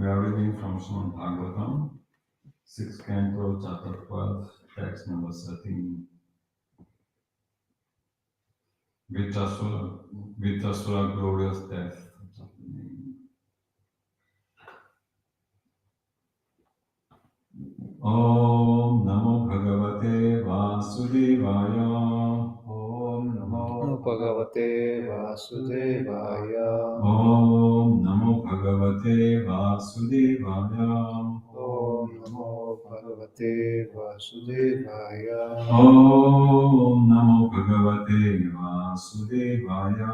We are reading from Srimad Bhagavatam, 6th Canto, Chapter 12, text number 13. Vitasura glorious death. Om Namo Bhagavate Vasudevaya. Om Namo Bhagavate Vasudevaya. Om Namo Bhagavate Vasudevaya. Om Namo Bhagavate Vasudevaya. Om Namo Bhagavate Vasudevaya.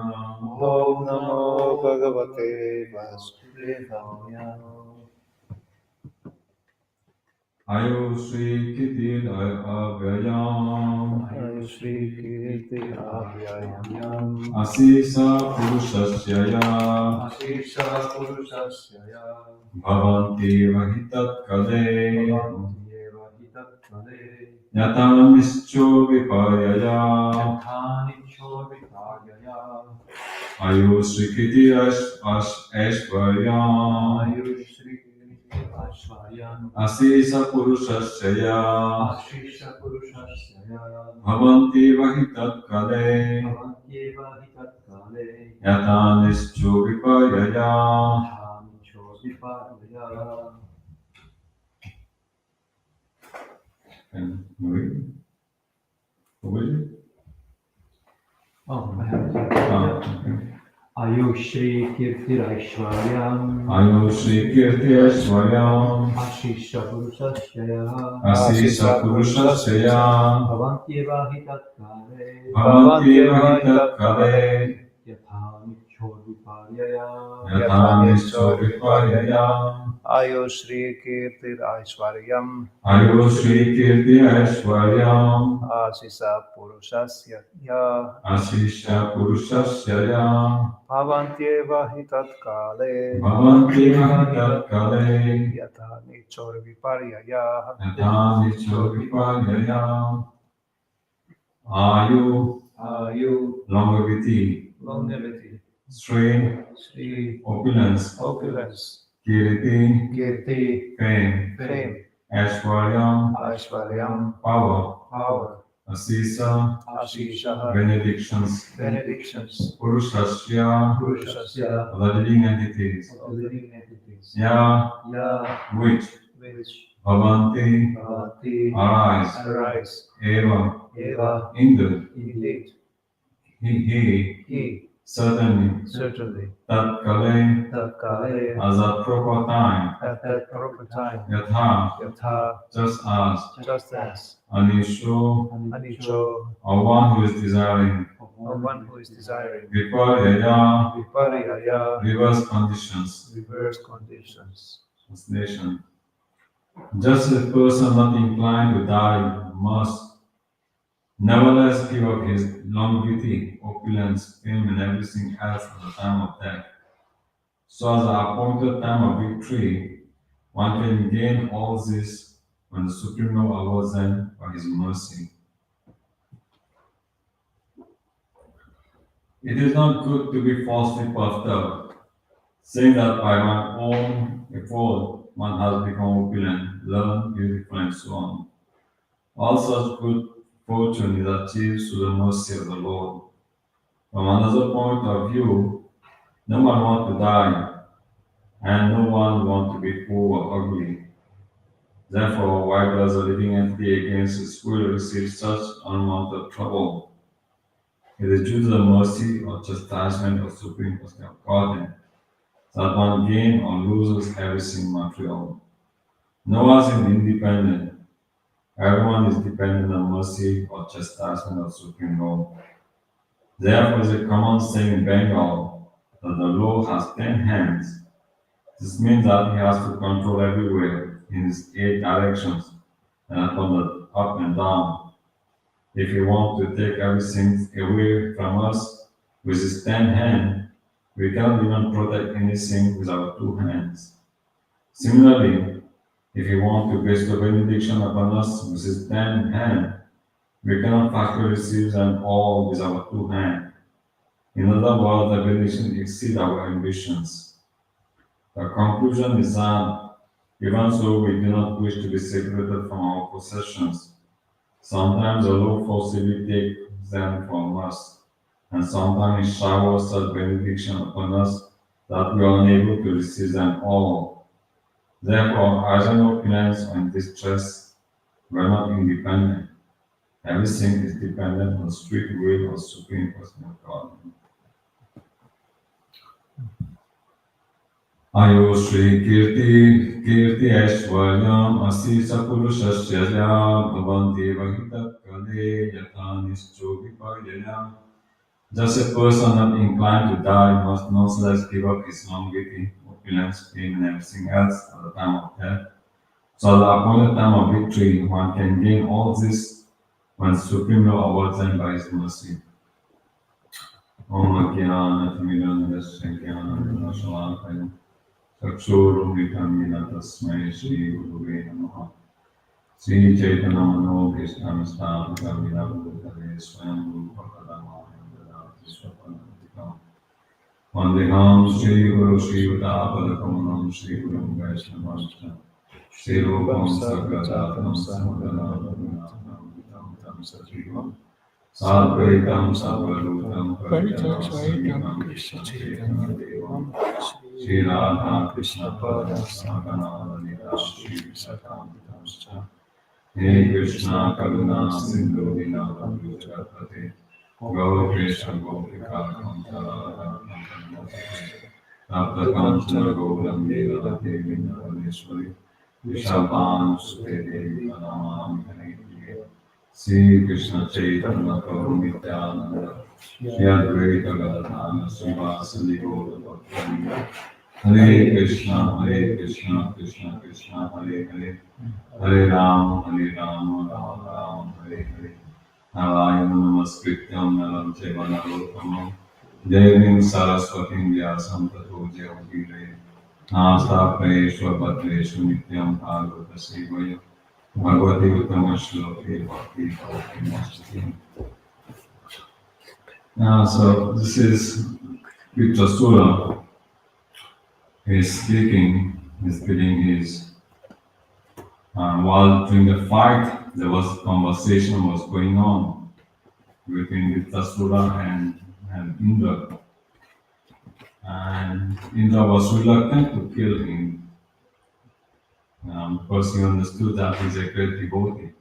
Om Namo Bhagavate Vasudevaya. Ayo Sri Kiti Avyayam. Ayo Shri Kirti Avyayam. Asisa Purushasya Asisha Purushasya Bhavanti Vahitat Kale Bhavantiyeva Hitattale Yatamischo Vipayaya Yathanicho Viparyaya Ayu Srikiti Ashvaryam Ayu Shri Kirti Ashvaryam Asisa Purushasya Ashisha Purushasya Bhavanti Vahitat Kale Bhavantiyeva Hitattale Yatamischo Vipayaya. Yathanicho Viparyaya. And Marie? Over you? Oh, I have to. Okay. Ayu Shri Kirti Aishwaryam Ayu Sri Kirti Aishwaryam Ashisha Purushasya Asisa Purushasya Bhavantyeva Hitattale Bhavanti Vahitat Kale Yathanicho Viparyaya Yatamischo Vipayaya. Ayo Shri Kirti Aishwaryam Ayu Sri Kirti Aishwaryam Asisa Purushasya Ya Asisha Purushasya Bhavantyeva Hitattale Bhavanti Vahitat Kale Yathanicho Viparyaya Yatamischo Vipayaya. Ayu Ayu longevity, Longevity strength, Shri opulence, Opulence kirti, Kirti fame, Fame Aishwaryam, Aishwaryam power, Power Asisa, Ashisha benedictions, Benedictions Purushasya, Purushasya of the living entities, of the living entities Ya, Ya which, which Bhavanti, Bhavati arise, Arise Eva, Eva indeed, Indeed he, He certainly, Certainly Tat Kale, Tatkale as at proper time, At that proper time Yatha, Yatha just as, Just as Anisho, Anicho or one who is desiring, of one who is desiring Viparyaya, Viparyaya reverse conditions, Reverse conditions translation. Just as a person not inclined to die must nevertheless give up his longevity, opulence, fame, and everything else at the time of death. So as the appointed time of victory, one can gain all this when the Supreme Lord awards them by his mercy. It is not good to be falsely puffed up, saying that by my own effort one has become opulent, learned, beautiful, and so on. All such good fortune is achieved through the mercy of the Lord. From another point of view, no one wants to die, and no one wants to be poor or ugly. Therefore, why does a living entity against its will receive such unwanted trouble? It is due to the mercy or chastisement of Supreme Personal Godhead that one gains or loses everything material. No one is independent. Everyone is dependent on mercy or chastisement of Supreme Lord. Therefore, is a common saying in Bengal that the Lord has 10 hands. This means that he has to control everywhere in his 8 directions and upon the up and down. If he wants to take everything away from us with his 10 hands, we cannot even protect anything with our 2 hands. Similarly, if he wants to bestow benediction upon us with his 10 hands, we cannot factually receive them all with our 2 hands. In other words, the benediction exceeds our ambitions. The conclusion is that even though we do not wish to be separated from our possessions, sometimes the Lord forcibly takes them from us, and sometimes He showers such benediction upon us that we are unable to receive them all. Therefore, either in opulence or in distress, we are not independent. Everything is dependent on the strict will of Supreme Personal God. Ayo Shri Kirti Aishwaryam Asi Sapurushasya Bhavanti Vahitat Kale Yatha Nischo Viparyaya. Just a person not inclined to die must nonetheless give up his longevity, opulence, fame, and everything else at the time of death. So at the appointed time of victory, one can gain all this when Supreme Lord awards them by His mercy. Om Jnana Timirandasya Jnana Shalakaya Chakshurumritam Yena Tasmai Shri Guruve Namaha. Sri Chaitanya Mano Krishna Sthapitam Yena Bhutale Swayam Rupa Kadama Yendadati Swapanantikam. Vandeham Shri Guru Shri Uttapadakamanam Shri Guru Vaishnavascha Shri Rupam Sakadatam Samadana Bhagavatam Vitam Tam Sajivam Sadvaitam Sarvarutam Parijam Samitam Krishna Chaitanya Devam Shri Radha Krishna Pada Sakana Lalita Shri Visakampitam He Krishna Karuna Sindhu Dinakam Vichapate Gaur Krishna Gopika Kamtara Tapta Kamchana Gauram Lila Devi Navaleshwari Vishapan Sute Devi Pranamam Hanekriye Sri Krishna Chaitanya Prabhu Nityananda Shri Advaita Gadadhana Srivasadi Gaura Bhakti Hare Krishna Krishna Krishna Hare Hare Hare Rama Rama Rama Hare Hare Narayana Namaskrityam Naram Chaiva Narottamam Devim Saraswatim Vyasam Tato Jayavire Nastapreshu Bhadreshu Nityam Bhagavata Sevaya Bhagavati Uttama Shloke Bhakti Bhakti Nashti. So this is Victor Sura. He's speaking, he's giving his while during the fight, there was conversation was going on between Vittasura and Indra. And Indra was reluctant to kill him because he understood that he's a great devotee.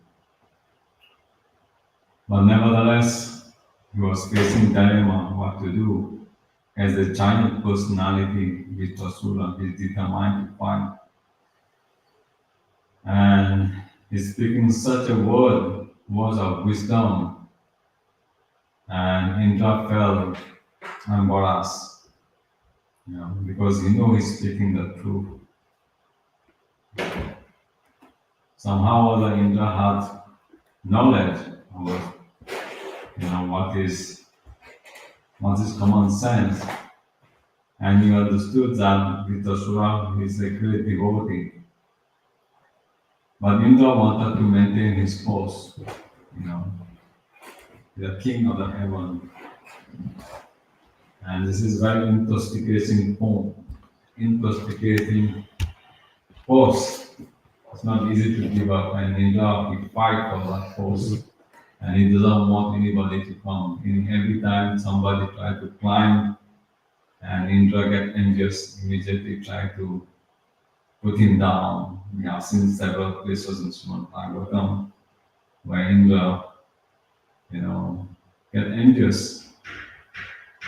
But nevertheless, he was facing dilemma what to do. As a giant personality, Vittasura is determined to fight. And he's speaking such a words of wisdom, and Indra felt embarrassed, because he knows he's speaking the truth. Somehow or other, Indra had knowledge about, what is common sense, and he understood that Vittasura is a great devotee. But Indra wanted to maintain his post, the king of the heaven. And this is very intoxicating post. It's not easy to give up, and Indra will fight for that post. And he doesn't want anybody to come. Every time somebody tries to climb, and Indra gets envious, immediately try to put him down. We have seen several places in Srimad Bhagavatam where Indra, get envious.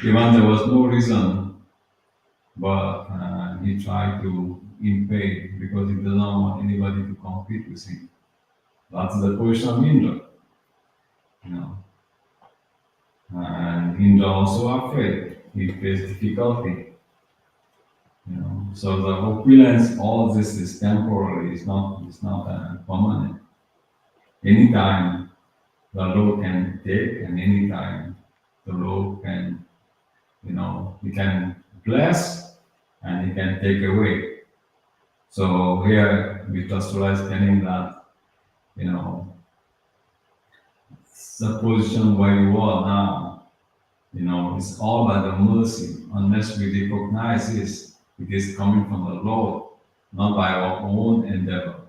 Even there was no reason, but he tried to impede because he doesn't want anybody to compete with him. That's the position of Indra. And Indra also afraid. He faced difficulty. So the opulence, all this is temporary. It's not permanent. Anytime the Lord can take, and anytime the Lord can, He can bless and He can take away. So here Vittasura is telling that, the position where you are now, it's all by the mercy. Unless we recognize this, It is coming from the Lord, not by our own endeavor.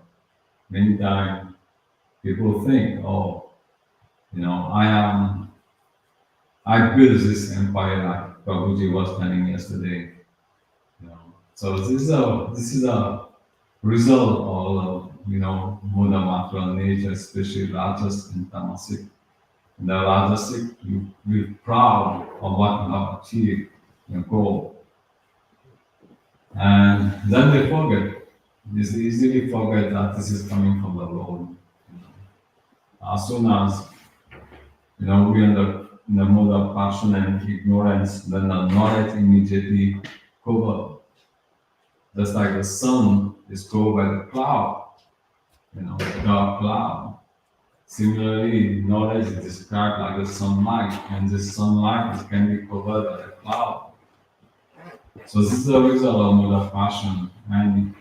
Many times people think, oh, I built this empire like Prabhuji was telling yesterday. So this is a result of Buddha material nature, especially Rajas and Tamasic. In the Rajasic, you be proud of what you have achieved, your goal. And then they forget. They easily forget that this is coming from the Lord. As soon as we are in the mode of passion and ignorance, then the knowledge immediately cover. Just like the sun is covered by the cloud, the dark cloud. Similarly, knowledge is described like the sunlight, and this sunlight can be covered by the cloud. So this is the result of mode of passion. And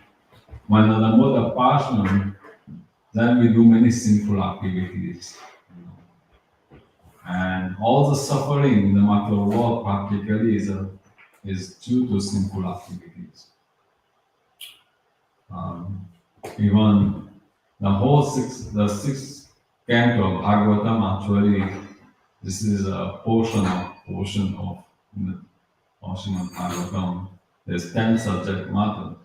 when in the mode of passion, then we do many sinful activities. And all the suffering in the material world practically is due to sinful activities. Even the sixth canto of Bhagavatam, actually, this is a portion of the portion of Bhagavatam. There's 10 subject matter.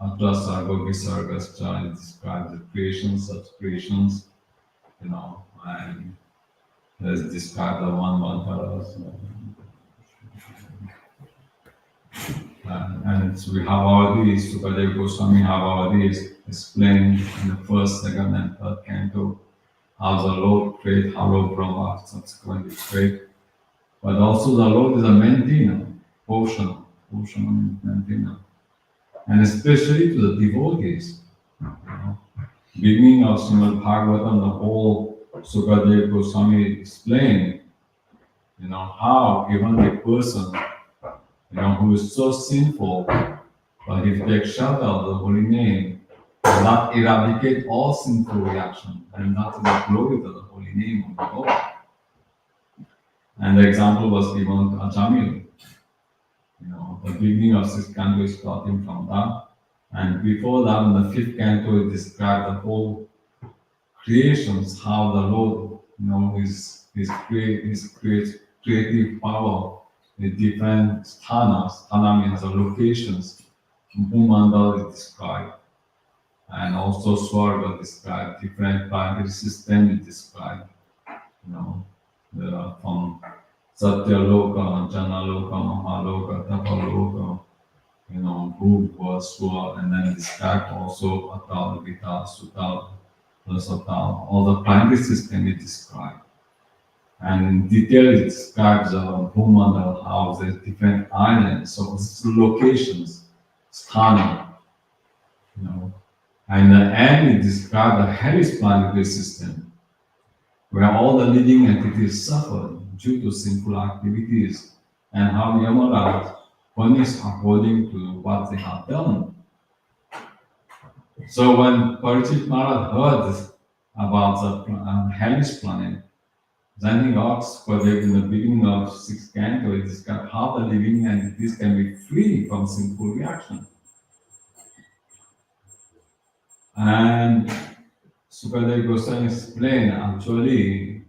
Atra Sarva Visargascha, it describes the creations, such creations, and let's describe the one mantaras. And we have all these, Sukadeva Goswami have all these explained in the first, second, and third canto, how the Lord created, how Lord Brahma subsequently created. But also the Lord is a maintainer, portion maintainer. And especially to the devotees. Beginning of Srimad Bhagavatam, the whole Sukadeva Goswami explained, how even a person, who is so sinful, but if they shelter of the holy name, that eradicate all sinful reaction, and that is the glory to the holy name of the Lord. And the example was given to Ajamil. The beginning of sixth canto is starting from that. And before that, in the fifth canto, it described the whole creations, how the Lord, his creative power, the different sthanas. Sthana means the locations. Bhumandal is described. And also Swarga described, different planetary systems is described. From Satyaloka, Janaloka, Mahaloka, Tapaloka, Bhuva, Swa, and then described also Atal, Vita, Sutal, Rasatal. All the planetary systems is described. And in detail, it describes Bhumandal, how there's different islands, so locations, sthana, And in the end, it describes the Hare planetary system, where all the living entities suffer due to sinful activities, and how Yamaraj punish according to what they have done. So when Parikshit Maharaj heard about the Hare planet, then he asked Pradev in the beginning of sixth canto, it describes how the living entities can be free from sinful reaction. And Sukadeva Goswami explained, actually,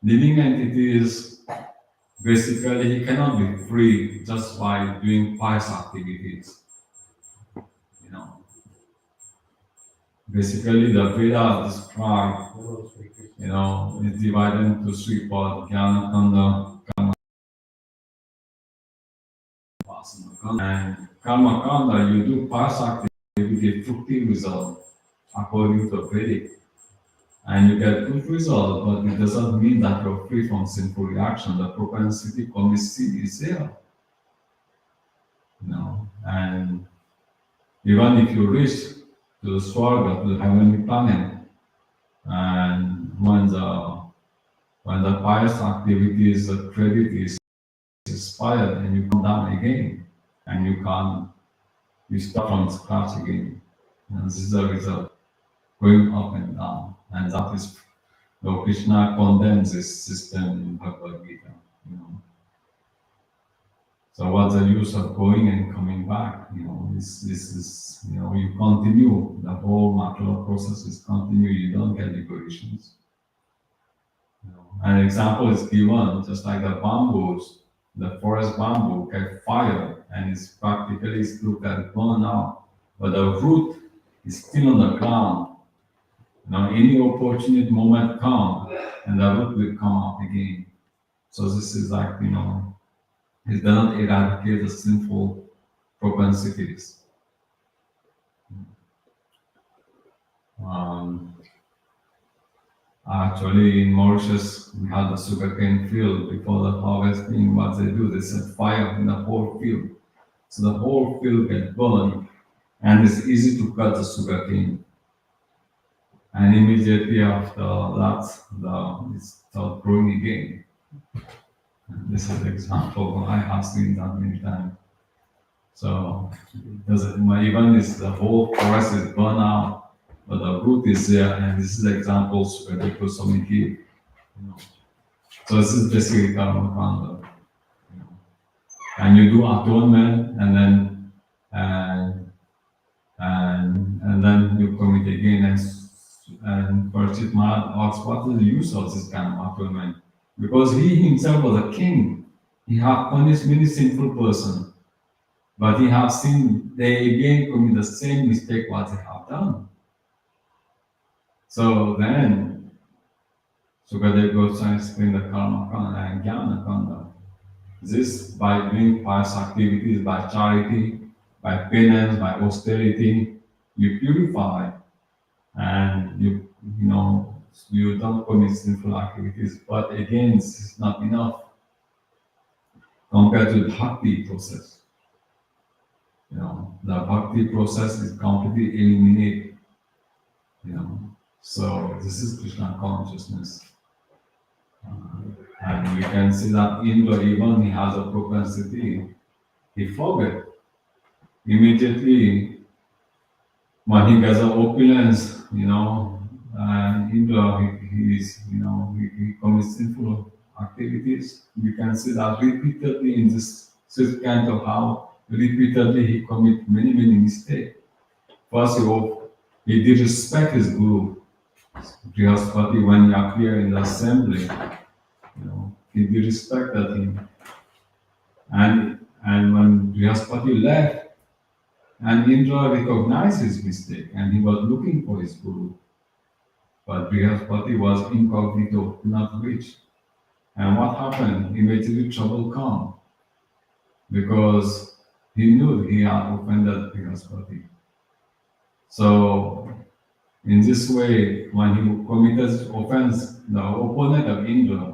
living entities, basically, he cannot be free just by doing pious activities. Basically, the Veda describe, is divided into three parts: Jnana Kanda, Karma, and Karma Kanda. You do pious activity, fructive result according to Vedic, and you get good result, but it doesn't mean that you're free from sinful reaction. The propensity to commit sin is there, and even if you reach to the Swarga, to the heavenly planet, and when the pious activities, the credit is expired, and you come down again, and you start from scratch again. And this is the result, going up and down. And that is, Krishna condemns this system in Bhagavad Gita. So what's the use of going and coming back? This is, you continue, the whole material processes continue, you don't get liberations. An example is given, just like the bamboos, the forest bamboo get fire and it's practically still get burned out, but the root is still on the ground. Any opportunity moment come and the root will come up again. So this is like, it doesn't eradicate the sinful propensities. Actually, in Mauritius, we had the sugarcane field before the harvesting. What they do, they set fire in the whole field. So the whole field gets burned, and it's easy to cut the sugarcane. And immediately after that, it starts growing again. And this is the example I have seen that many times. So even if the whole forest is burned out, but the root is there, and this is the examples where people give. So this is basically karma kanda. And you do atonement, and then you commit again. And Parachit Maharaj asks, what is the use of this kind of atonement? Because he himself was a king. He had punished many sinful persons. But he has seen they again commit the same mistake what they have done. So then, Sukadeva Goswami explained the karma kanda and jnana kanda. This by doing pious activities, by charity, by penance, by austerity, you purify, and you don't commit sinful activities. But again, this is not enough compared to the bhakti process. The bhakti process is completely eliminated. So this is Krishna consciousness. And we can see that Indra, even he has a propensity, he forget. Immediately, when he gets an opulence, and Indra, he commits sinful activities. We can see that repeatedly in this kind of how repeatedly he commit many mistakes. First, he did respect his guru, Brihaspati, when he appeared in the assembly. He did respect him. And when Brihaspati left, and Indra recognized his mistake, and he was looking for his guru. But Brihaspati was incognito, not rich. And what happened? Immediately trouble come. Because he knew he had offended Brihaspati. So, in this way, when he committed offense, the opponent of Indra,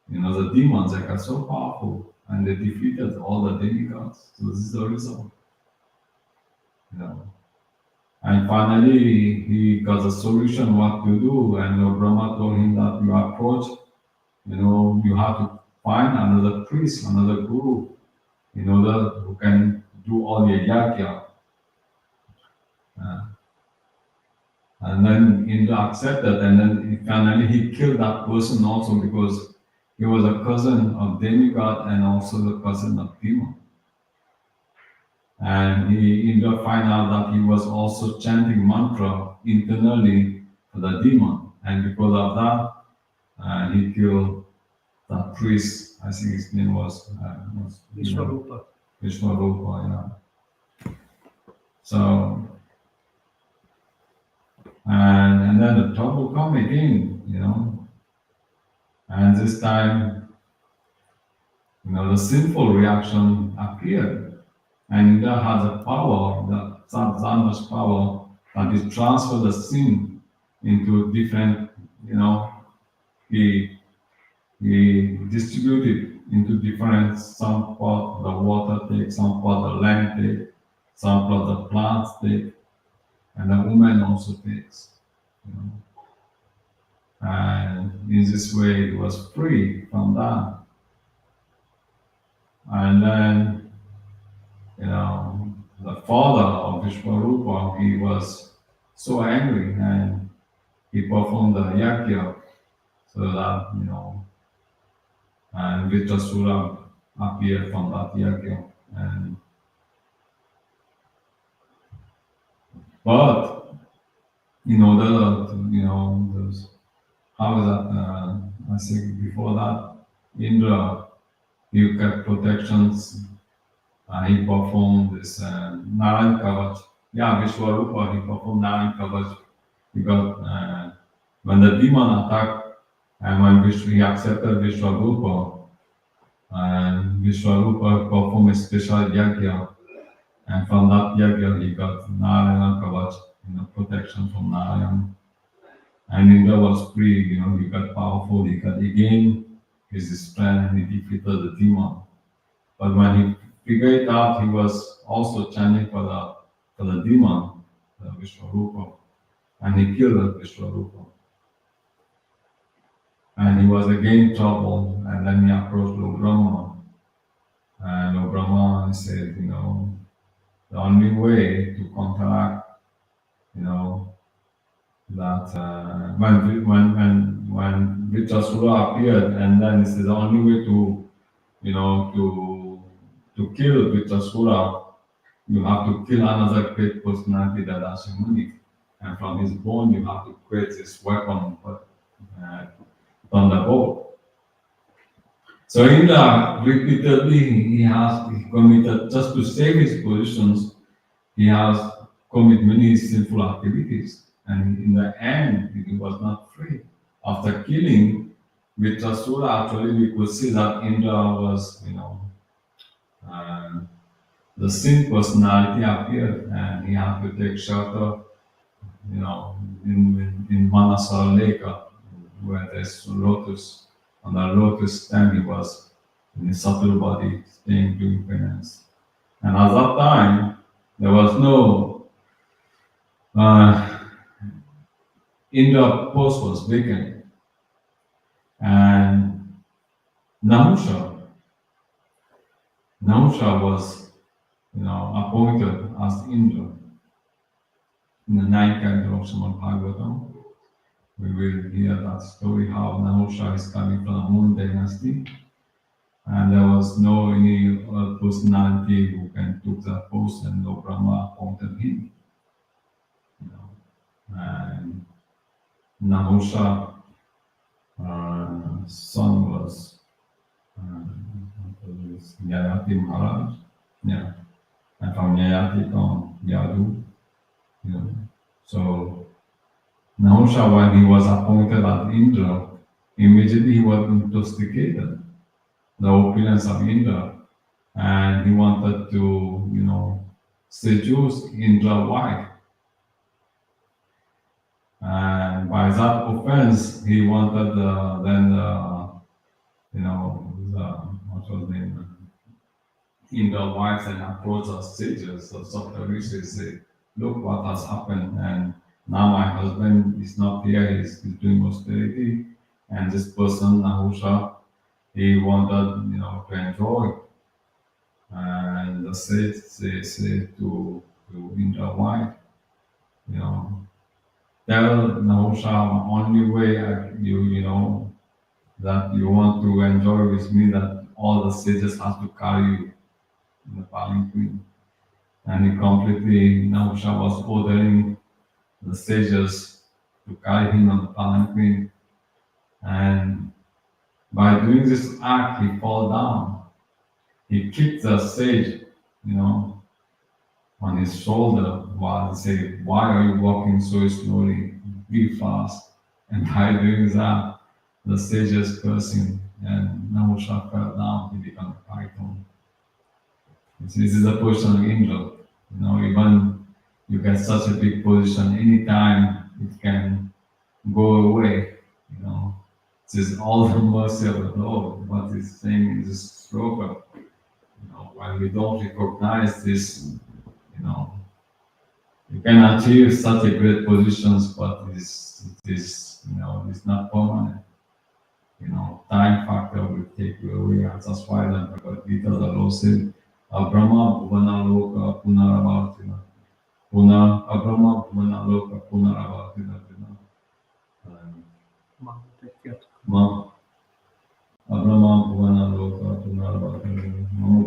the demons, they got so powerful, and they defeated all the demigods. So this is the result. And finally, he got a solution what to do, and Brahma told him that you approach, you have to find another priest, another guru, who can do all your yajna. And then Indra accepted, and then finally he killed that person also because he was a cousin of demigod and also the cousin of demon. And Indra found out that he was also chanting mantra internally for the demon, and because of that, he killed that priest. I think his name was Vishwarupa. Vishwarupa, yeah. So, and then the trouble come again, and this time, the sinful reaction appeared, and Indra has a power, that much power, that it transfers the sin into different, he distributed into different, some part the water take, some part the land take, some part the plants take, and the woman also takes. And in this way, he was free from that. And then, the father of Vishwarupa, he was so angry, and he performed the yajna so that, and Vitrasura appeared from that yagya. And but in order to, those, how is that? I think before that, Indra, he kept protections. He performed this Narayan Kavach. Yeah, Vishwarupa, he performed Narayan Kavach because when the demon attacked and when he accepted Vishwarupa, and Vishwarupa performed a special yagya, and from that yagya he got Narayana Kavach, protection from Narayan. And Indra was free, he got powerful, he got again his strength, and he defeated the demon. But when he figured out he was also chanting for the demon, the Vishwarupa, and he killed the Vishwarupa. And he was again in trouble, and then he approached Lord Brahma. And Lord Brahma said, the only way to counteract, that when Vitrasura appeared, and then he said the only way to, to kill Vitrasura, you have to kill another great personality that has immunity. And from his bone, you have to create this weapon, thunderbolt. So Indra repeatedly he committed, just to save his positions, he has committed many sinful activities. And in the end, he was not free. After killing Vitrasura, actually we could see that Indra was, the sin personality appeared, and he had to take shelter, in Manasara Lake, where there's lotus. On the lotus stem, he was in his subtle body, staying doing penance. And at that time, there was no Indra post was vacant, and Nahusha was, appointed as Indra. In the ninth canto of Srimad Bhagavatam, we will hear that story how Nahusha is coming from the Moon dynasty, and there was no any personality who can took that post, and no Brahma appointed him. And Nahusha son was Yayati Maharaj, yeah, and from Yayati come Yadu. So Nahusha, when he was appointed as Indra, immediately he was intoxicated the opulence of Indra, and he wanted to, seduce Indra's wife. And by that offense, he wanted what was the name? Indra's wife and approached the sages, the Saptarishis, say, look what has happened, and now my husband is not here, he's doing austerity, and this person, Nahusha, he wanted, to enjoy. And the sage they say to Indra's wife, tell Nahusha, only way that you want to enjoy with me, that all the sages have to carry you in the palanquin. And he completely, Nahusha was ordering the sages to carry him on the palanquin. And by doing this act, he fell down. He kicked the sage, on his shoulder while he said, why are you walking so slowly? Be fast. And by doing that, the sages cursed him, and Nahusha fell down, he became a python. This is the position of angel. Even you get such a big position, anytime it can go away. This is all the mercy of the Lord. What he's saying in this sloka. When we don't recognize this, you can achieve such a great positions, but it is it's not permanent. Time factor will take you away. That's why the Bhagavad Gita, the Lord said, Abrahma Bhuvana Loka Punaravartina. Abrahma Bhuvana Loka Punaravartina. Abrahma Bhuvana Loka Punaravartina.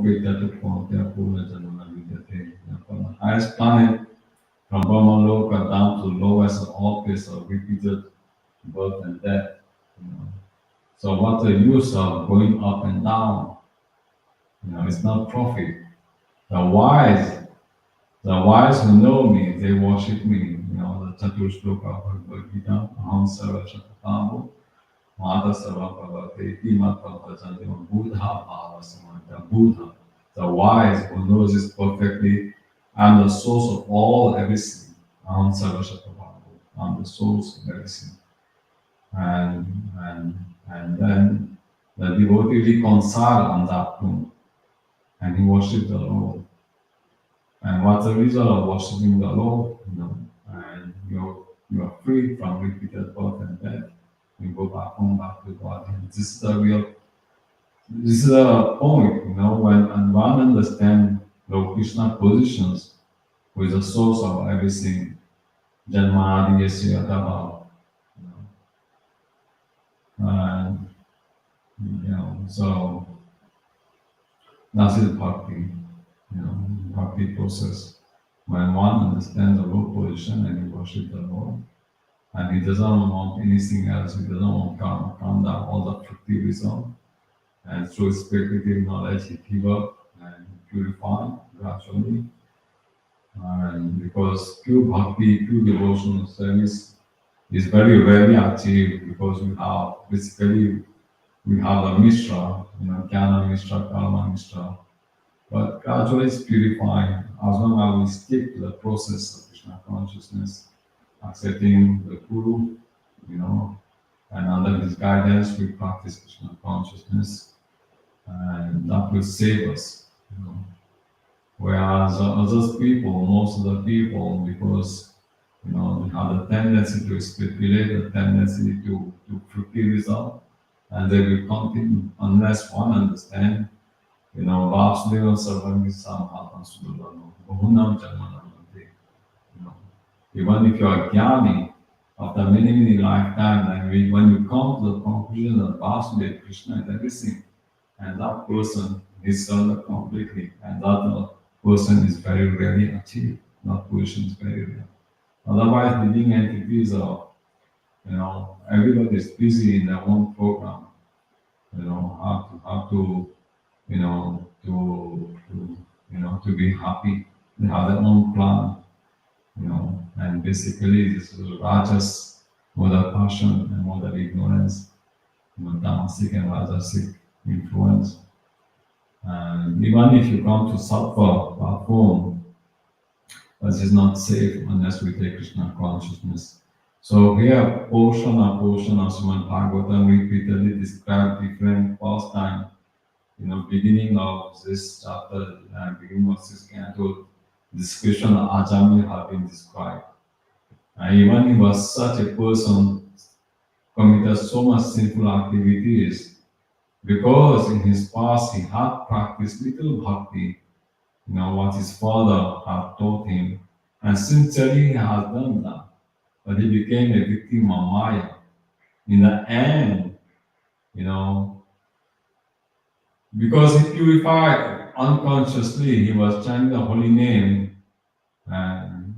Upeta to Pontia Pula Janana Vidyate. From the highest planet, from Brahmaloka down to lowest of all places of repeated birth and death. You know. So what's the use of going up and down? It's not profit. The wise who know me, they worship me. The Chatur Shloka of Bhagavad Gita, Aham Sarva Shakatamu, Mata Sarva Bhavate, Imata Bhajanti, Buddha Bhava Samanta, Buddha. The wise who knows this perfectly, I'm the source of all everything. Aham Sarva Shakatamu, I'm the source of everything. And then the devotee reconcile on that point, and he worships the Lord. And what's the result of worshiping the Lord? And you're free from repeated birth and death. You go back home, back to God. And this is the point, when one understands Lord Krishna's positions, who is the source of everything. Janmadi Yasya Dava. And so that's it bhakti. Bhakti process. When one understands the Lord position and he worships the Lord, and he doesn't want anything else, he doesn't want to calm down all the fruity result, and through speculative knowledge he give up and purify gradually. And because pure bhakti, pure devotional service is very rarely achieved, because we have the Mishra, Jnana Mishra, Karma Mishra, but gradually it's purifying as long as we stick to the process of Krishna consciousness, accepting the Guru, and under his guidance we practice Krishna consciousness, and that will save us. Whereas most of the people, because they have the tendency to speculate, the tendency to fruity result, and they will continue unless one understands. Vasudeva Sarvangi Samhata Sudurano, Bahunam Janmanamante. Even if you are Jnani, after many lifetimes, and when you come to the conclusion that Vasudeva, Krishna is everything, and that person is served completely, and that person is very rarely achieved. That position is very rare. Otherwise, living entities are, everybody is busy in their own program. How to to be happy. They have their own plan, and basically this is rajas, mother passion and mother ignorance, tamasic and rajasic influence. And even if you come to sattva platform, this is not safe unless we take Krishna consciousness. So here, portion of Srimad Bhagavatam repeatedly describe different pastimes. Beginning of this chapter, beginning of this canto, description of Ajamil have been described. And even he was such a person, committed so much sinful activities, because in his past he had practiced little bhakti, what his father had taught him, and sincerely he has done that. But he became a victim of Maya. In the end, because he purified unconsciously, he was chanting the holy name, and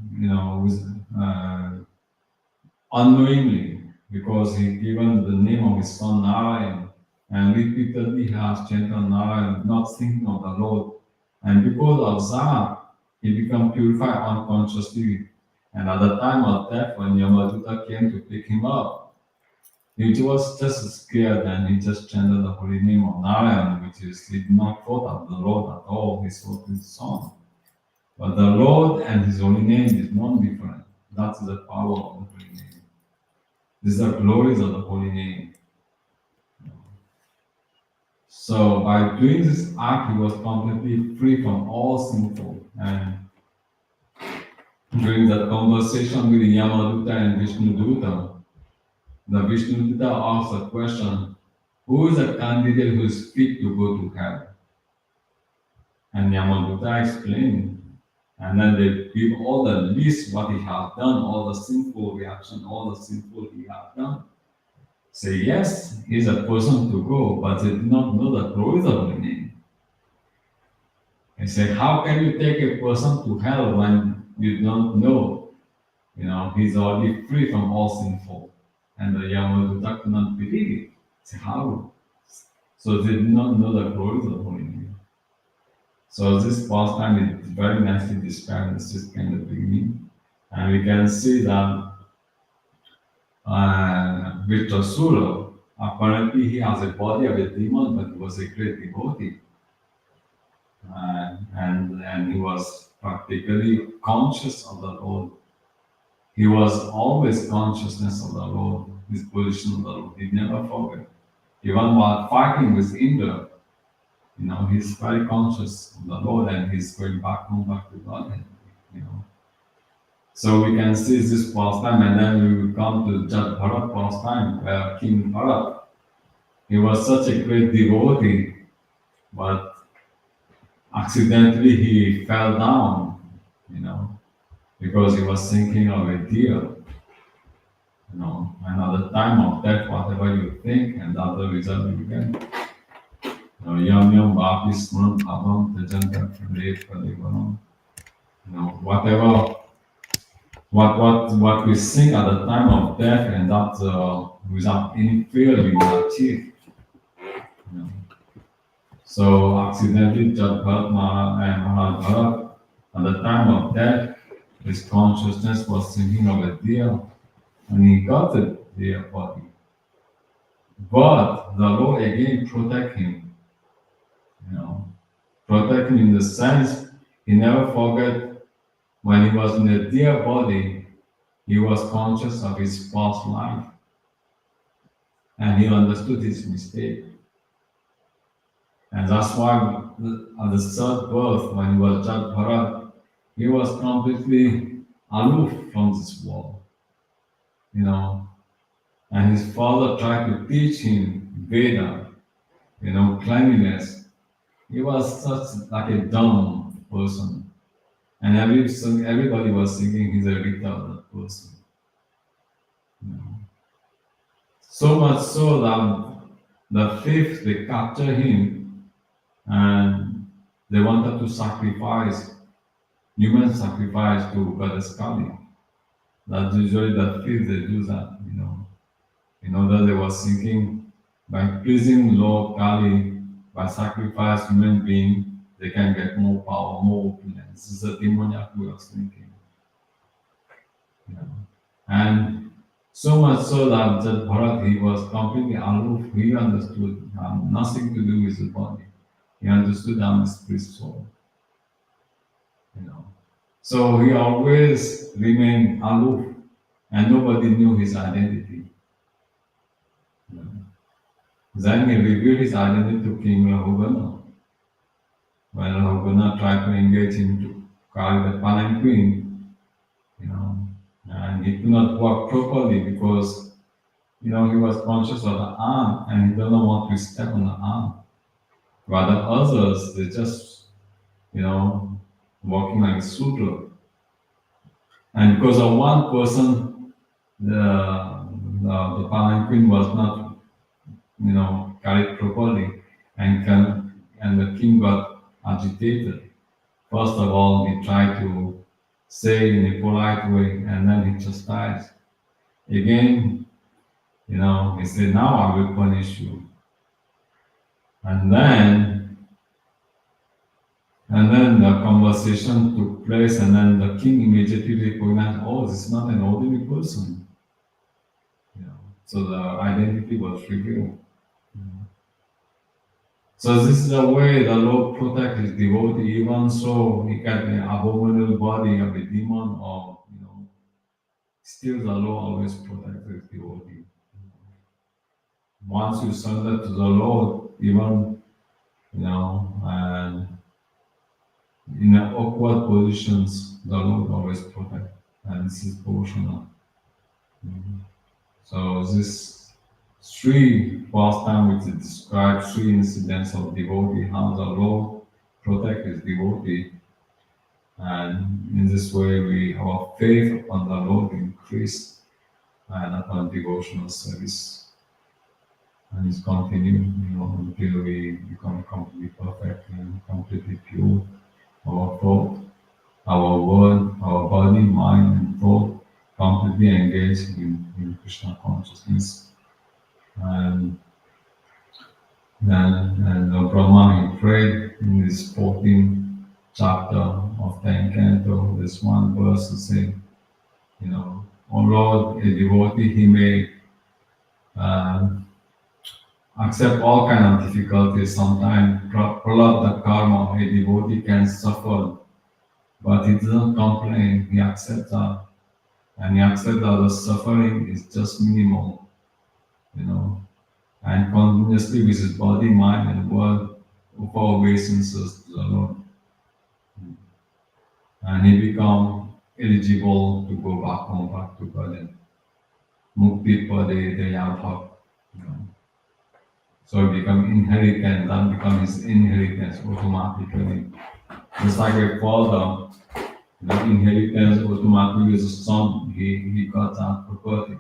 unknowingly, because he given the name of his son Narayan, and repeatedly he has chanted Narayan, not thinking of the Lord, and because of that, he became purified unconsciously. And at the time of death, when Yamaduta came to pick him up, he was just scared, and he just chanted the holy name of Narayan, which is, he did not thought of the Lord at all, he thought his son. But the Lord and his holy name is non-different. That is the power of the holy name. These are glories of the holy name. So by doing this act, he was completely free from all sinful. And during that conversation with Yamaduta and Vishnuduta, the Vishnuduta asked a question, who is a candidate who is fit to go to hell? And Yamaduta explained, and then they give all the list what he has done, all the sinful reaction, all the sinful he has done. Say yes, he's a person to go, but they did not know the glories of the name. say, how can you take a person to hell when you don't know? He's already free from all sinful. And the Yamaduta could not believe it. Say, how? So they did not know the glories of Holy Name. So this pastime is very nicely described in the sixth canto in the beginning. And we can see that with Asura, apparently he has a body of a demon, but he was a great devotee. And he was practically conscious of the Lord. He was always consciousness of the Lord, his position of the Lord. He never forgot. Even while fighting with Indra, he's very conscious of the Lord and he's going back home, back to God. So we can see this pastime, and then we will come to Jat Bharat pastime, where King Bharat, he was such a great devotee, but accidentally he fell down, because he was thinking of a deer. And at the time of death, whatever you think, and the other result you get. Yam yam bhapi smran bhavam tajanta prade pradivanam. Whatever, what we think at the time of death, and that without any fail we will achieve. So accidentally, Jat Bharat and Maharaj Bharat, at the time of death, his consciousness was thinking of a deer, and he got the deer body. But the Lord again protect him, protect him in the sense he never forget when he was in the deer body, he was conscious of his past life, and he understood his mistake. And that's why at the third birth, when he was Jat Bharat, he was completely aloof from this world, And his father tried to teach him Veda, cleanliness. He was such like a dumb person. And everybody was thinking he's a retarded person. So much so that the fifth, they captured him and they wanted to sacrifice, human sacrifice to Goddess Kali. That's usually the fifth they do that, In order they were thinking by pleasing Lord Kali, by sacrifice human being, they can get more power, more opulence. This is a demoniac way of thinking. And so much so that Bharat, he was completely aloof. He understood nothing to do with the body. He understood I'm a spirit soul. So he always remained aloof, and nobody knew his identity. Then he revealed his identity to King Rahugana. When Rahugana tried to engage him to carry the palanquin, and he could not walk properly because, he was conscious of the arm and he did not want to step on the arm. Rather others, they just, walking like a sutra. And because of one person, the palanquin was not, carried properly, and the king got agitated. First of all, he tried to say in a polite way, and then he chastised. Again, he said, now I will punish you. And then the conversation took place, and then the king immediately recognized, oh, this is not an ordinary person. So the identity was revealed. So this is the way the Lord protects his devotee, even so he got the abominable body of a demon, or still the Lord always protects his devotee. Once you surrender to the Lord, even and in awkward positions, the Lord always protects, and this is proportional. So this three pastime which describes three incidents of devotee, how the Lord protect his devotee, and in this way our faith upon the Lord increase, and upon devotional service, and it's continuing, until we become completely perfect and completely pure, our thought, our word, our body, mind, and thought completely engaged in Krishna consciousness. And then Brahma, he prayed in this 14th chapter of the Encanto, this one verse to say, O Lord, a devotee, he may uh, accept all kind of difficulties. Sometimes the karma, a devotee can suffer, but he doesn't complain. He accepts that, and he accepts that the suffering is just minimal, and continuously with his body, mind, and word, offer obeisances to the Lord, and he become eligible to go back home, back to Godhead. Mukti pade deyabhak. So it become inheritance, that becomes his inheritance automatically. Just like a father, inheritance automatically is a son, he got that property.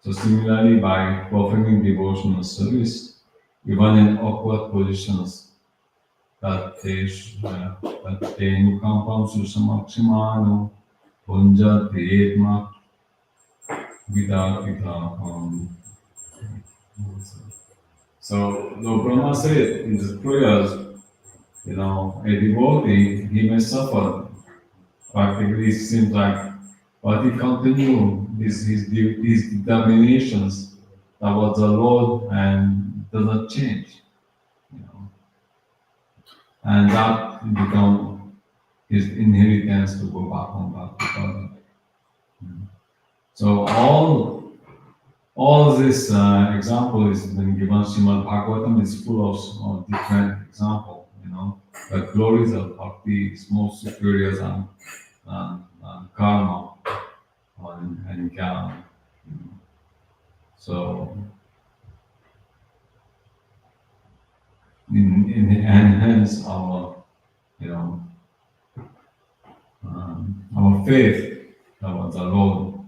So similarly, by performing devotional service, even in awkward positions, that te nukampam susamakshimano punja teetma vida. So Lord Brahma said in his prayers, a devotee, he may suffer. Practically, it seems like, but he continues his determinations towards the Lord and doesn't change. And that becomes his inheritance to go back home, back to God. So all this example is been given. Srimad Bhagavatam is full of different examples. The glories of bhakti is more superior than karma and jnana. So and hence our faith towards the Lord.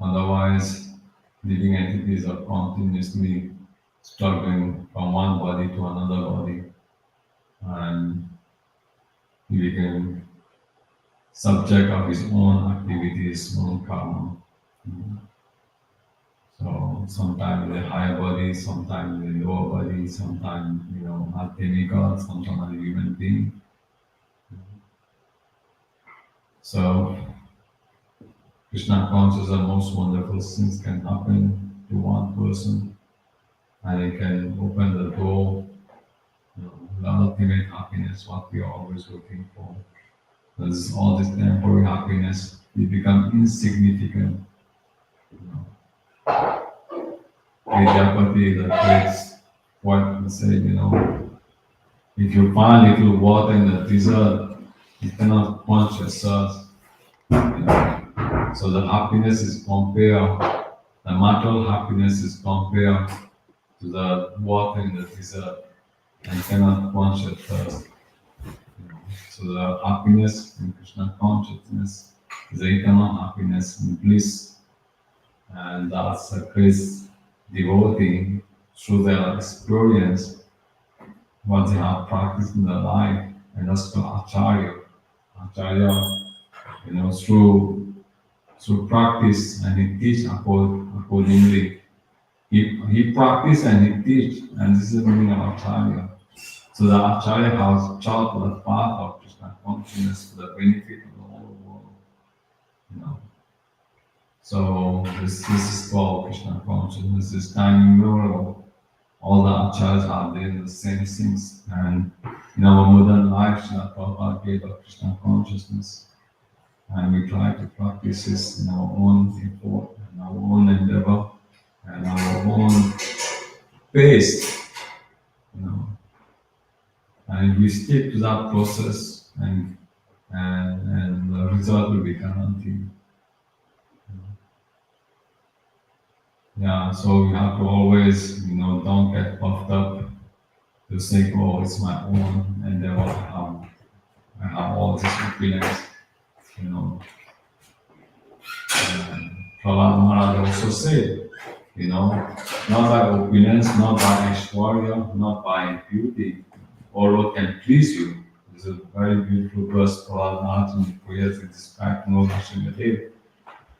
Otherwise, living entities are continuously struggling from one body to another body, and he became subject of his own activities, own karma. So sometimes in the higher body, sometimes in the lower body, sometimes a demigod, sometimes a human being. So Krishna consciousness, the most wonderful things can happen to one person, and it can open the door, the ultimate happiness, what we are always looking for. Because all this temporary happiness, we become insignificant. Vidyapati, the great poet, said, if you find little water in the desert, you cannot quench your thirst. So the happiness is compared, the material happiness is compared to the water in the desert and cannot quench your thirst. So the happiness in Krishna consciousness is the eternal happiness and bliss, and that's a great devotee through their experience, what they have practiced in their life, and that's called Acharya. Acharya, through practice, and he teach accordingly. He practice and he teach, and this is the meaning of Acharya. So the Acharya has charted the path of Krishna consciousness for the benefit of the whole world. So this is called Krishna consciousness. This time immemorial. All the acharyas are doing the same things, and in our modern life, Srila Prabhupada gave us Krishna consciousness, and we try to practice this in our own effort, in our own endeavor, and our own pace. And if we stick to that process, and the result will be guaranteed. Yeah, so we have to always, don't get puffed up to think, oh, it's my own endeavor. I have all these feelings, Prahlad Maharaj also said, not by opulence, not by Aishwarya, not by beauty, or what can please you. There's a very beautiful verse for Maharaj in Prayers that describes Lord Srimad.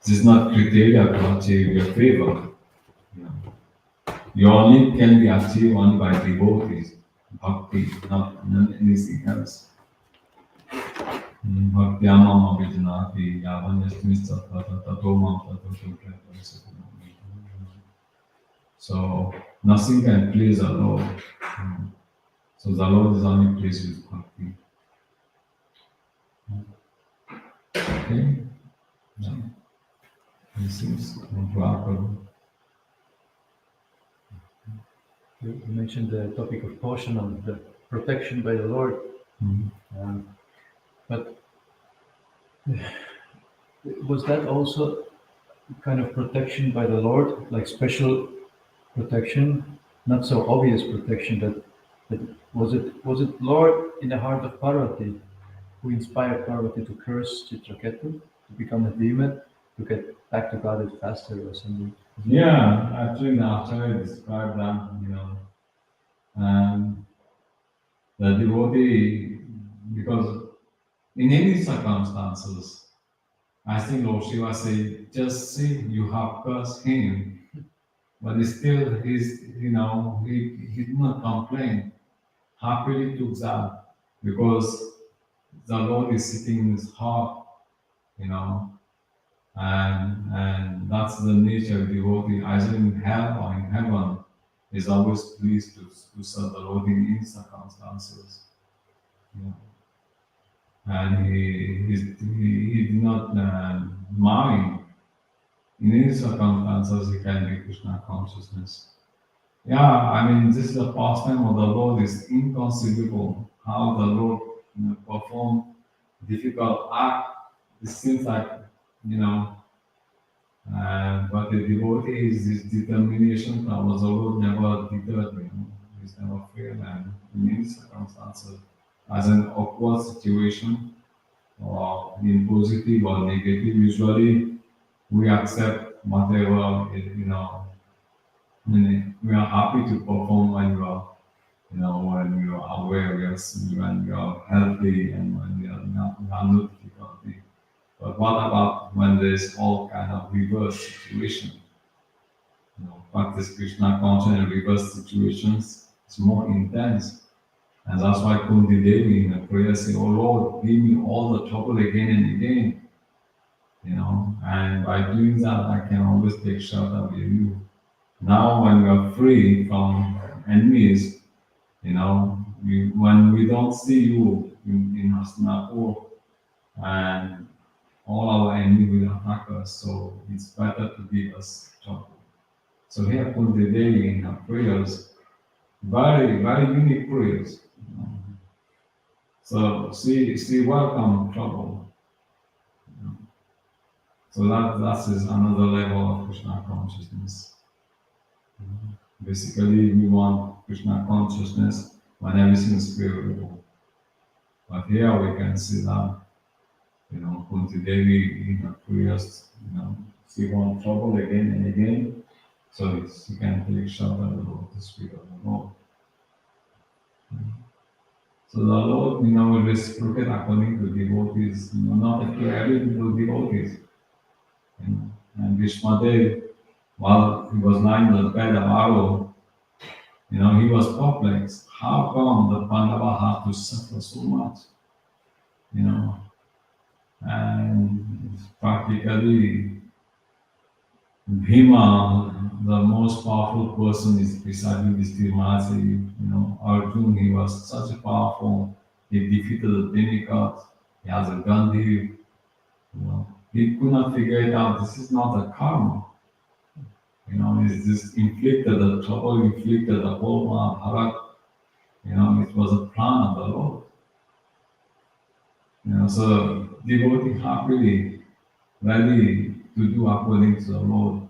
This is not criteria to achieve your favor. You know. Your only can be achieved only by devotees, bhakti, not anything else. Bhaktyamam abhijanati yavanyasmistatata tato mam tato prayasati. So nothing can please the Lord. So the Lord is only pleased with bhakti. Okay? Yeah. This is Prabhu. You mentioned the topic of caution on the protection by the Lord. But was that also kind of protection by the Lord, like special protection, not so obvious protection? That was it Lord in the heart of Parvati who inspired Parvati to curse Chitraketu, to become a demon, to get back to God faster or something? Yeah, actually, after I described that, and the devotee, because in any circumstances, I think Lord Shiva said, just see, you have cursed him, but still he did not complain. Happily took that because the Lord is sitting in his heart, you know, and that's the nature of devotee, either in hell or in heaven, is always pleased to serve the Lord in any circumstances. You know. And he did not mind in any circumstances he can be Krishna consciousness. Yeah, I mean this is the pastime of the Lord is inconceivable. How the Lord perform difficult act. It seems like but the devotee is this determination towards the Lord never deterred him. He's never failed and in any circumstances as an awkward situation or in positive or negative, usually we accept whatever we are happy to perform when when we are aware, when we are healthy and when we are no difficulty. But what about when there's all kind of reverse situation? Practice Krishna conscious in reverse situations is more intense. And that's why Kunti Devi in the prayer say, "Oh Lord, give me all the trouble again and again." And by doing that, I can always take shelter with you. Now, when we are free from enemies, when we don't see you in Hastinapur, and all our enemies will attack us, so it's better to give us trouble. So here, Kunti Devi in her prayers, very, very unique prayers. So she welcomed trouble. So that is another level of Krishna consciousness. Basically, we want Krishna consciousness when everything is favorable. But here we can see that, Kunti Devi in her prayers, she wants trouble again and again, so she can take shelter of the Spirit of the Lord. So the Lord, will reciprocate according to devotees, not every devotees. And Bhishmadev, while he was lying in the bed of arrow, he was perplexed. How come the Pandava had to suffer so much? And practically Bhima, the most powerful person, is beside Yudhishthira Maharaj. Arjuna, he was such a powerful, he defeated the demigods, he has a Gandhi, he could not figure it out. This is not a karma. It's just inflicted, the trouble inflicted, the whole Mahabharata. It was a plan of the Lord. So devotee happily ready to do according to the Lord,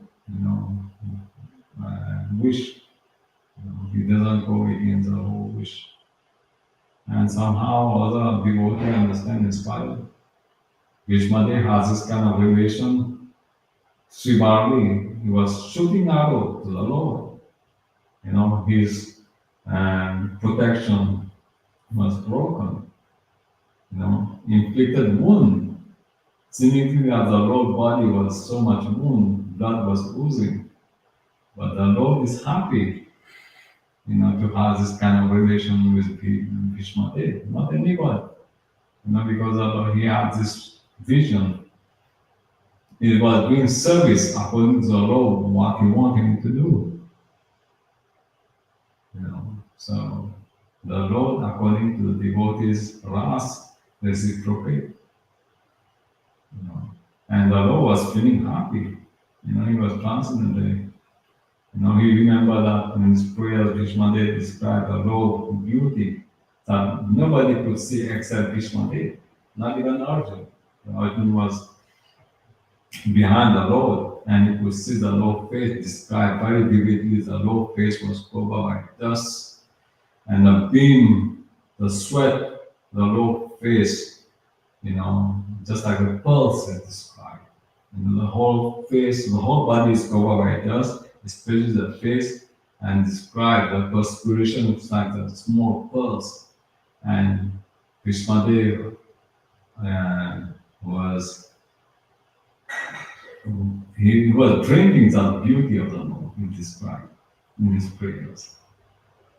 wish. He doesn't go against the whole wish. And somehow other devotee understand inspired. Bhishmadev has this kind of relation. Sri Barli, he was shooting arrow to the Lord. His protection was broken. Inflicted wound. Seemingly that the Lord's body was so much wound, blood was oozing. But the Lord is happy, to have this kind of relation with Krishna. Not anybody. Because he had this vision. He was doing service according to the Lord, what he wanted him to do. So the Lord, according to the devotees' wrath, reciprocate. And the Lord was feeling happy. He was transcendent. He remembered that in his prayers, Krishna described the Lord beauty that nobody could see except Krishna, not even Arjuna. Arjuna was behind the Lord, and he could see the Lord's face described very vividly. The Lord's face was covered by dust, and the beam, the sweat, the Lord's face, just like a pulse is described. The whole face, the whole body is covered by dust, especially the face, and described the perspiration was like a small pulse. And Krishna was he was drinking the beauty of the Lord, he described in his prayers.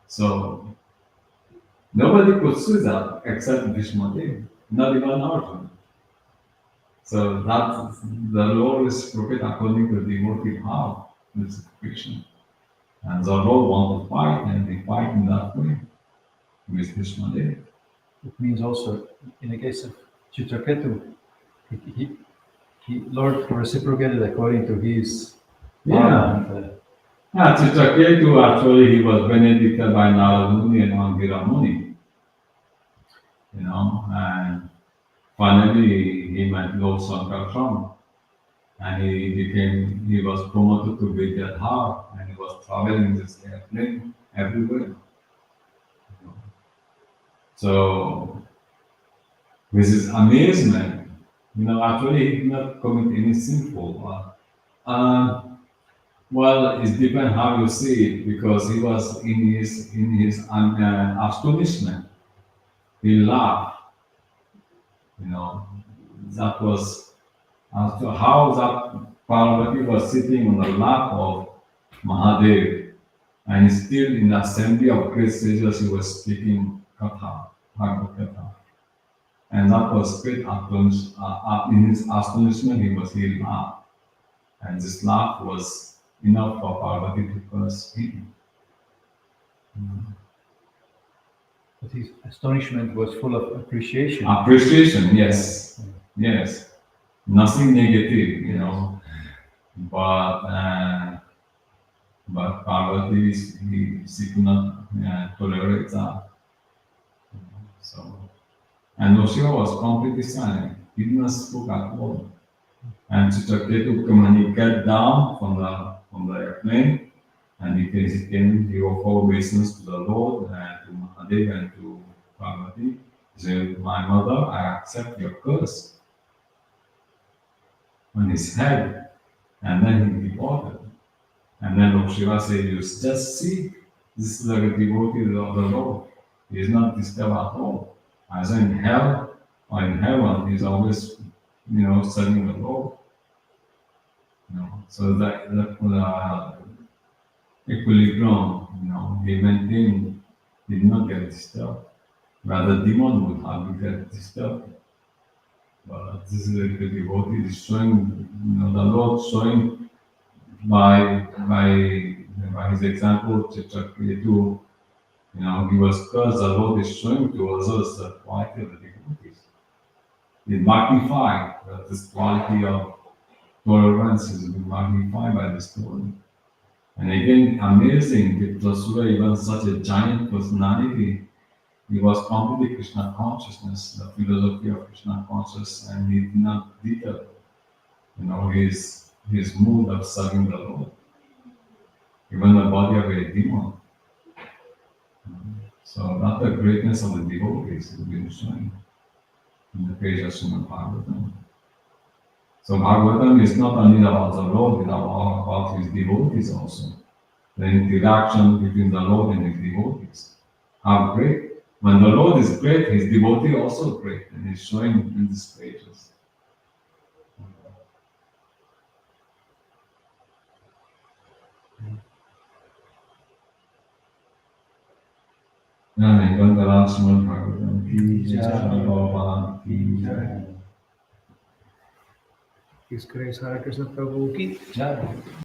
So nobody could see that except Vishmadev, not even Arjuna. So that the Lord is prophet according to the devotee heart, with Krishna. And the Lord wants to fight, and they fight in that way with Vishmadev. It means also, in the case of Chitraketu, Lord reciprocated according to his Yeah. Chitraketu, actually, he was benedicted by Narada Muni and Angira Muni. And finally he met Lord Sankarshan, and he was promoted to Vidyadhar, and he was traveling this airplane everywhere. So, with his amazement, actually he did not commit any sinful. Well, it depends how you see it, because he was in his astonishment. He laughed. That was how that Parvati was sitting on the lap of Mahadev, and still in the assembly of great sages he was speaking Katha, Bhagavatam. And that was great in his astonishment he laughed. And this laugh was enough for Parvati to curse him. But his astonishment was full of appreciation. Appreciation, yes. Yes. Nothing negative, But Parvati, she could not tolerate that. So, and Oshiva was completely silent. He did not speak at all. And Chitraketu, when he got down from the airplane, and he offered obeisance to the Lord and to Mahadev and to Parvati. He said, "My mother, I accept your curse," on his head, and then he departed. And then Lord Shiva said, "You just see, this is like a devotee of the Lord. He is not disturbed at all. Either in hell or in heaven, he is always, serving the Lord." So that equilibrium, he maintained, did not get disturbed. Rather, demon would have get disturbed. But this is the devotee is showing, the Lord showing by his example, Chitraketu, he was cursed. The Lord is showing to others the quality of the devotees. He magnified that this quality of tolerance is magnified by this story. And again, amazing, Vitrasura, even such a giant personality, he was completely Krishna consciousness, the philosophy of Krishna consciousness, and he did not deter, his mood of serving the Lord. Even the body of a demon. So that's the greatness of the devotees has been shown in the page of Srimad Bhagavatam. So Bhagavatam is not only about the Lord, it's about his devotees also. The interaction between the Lord and his devotees. How great. When the Lord is great, his devotee also great, and he's showing in these pages. Srimad Bhagavatam ki jai, Srimad Bhagavatam ki jai. His Grace Hare Krishna Prabhu ki jai.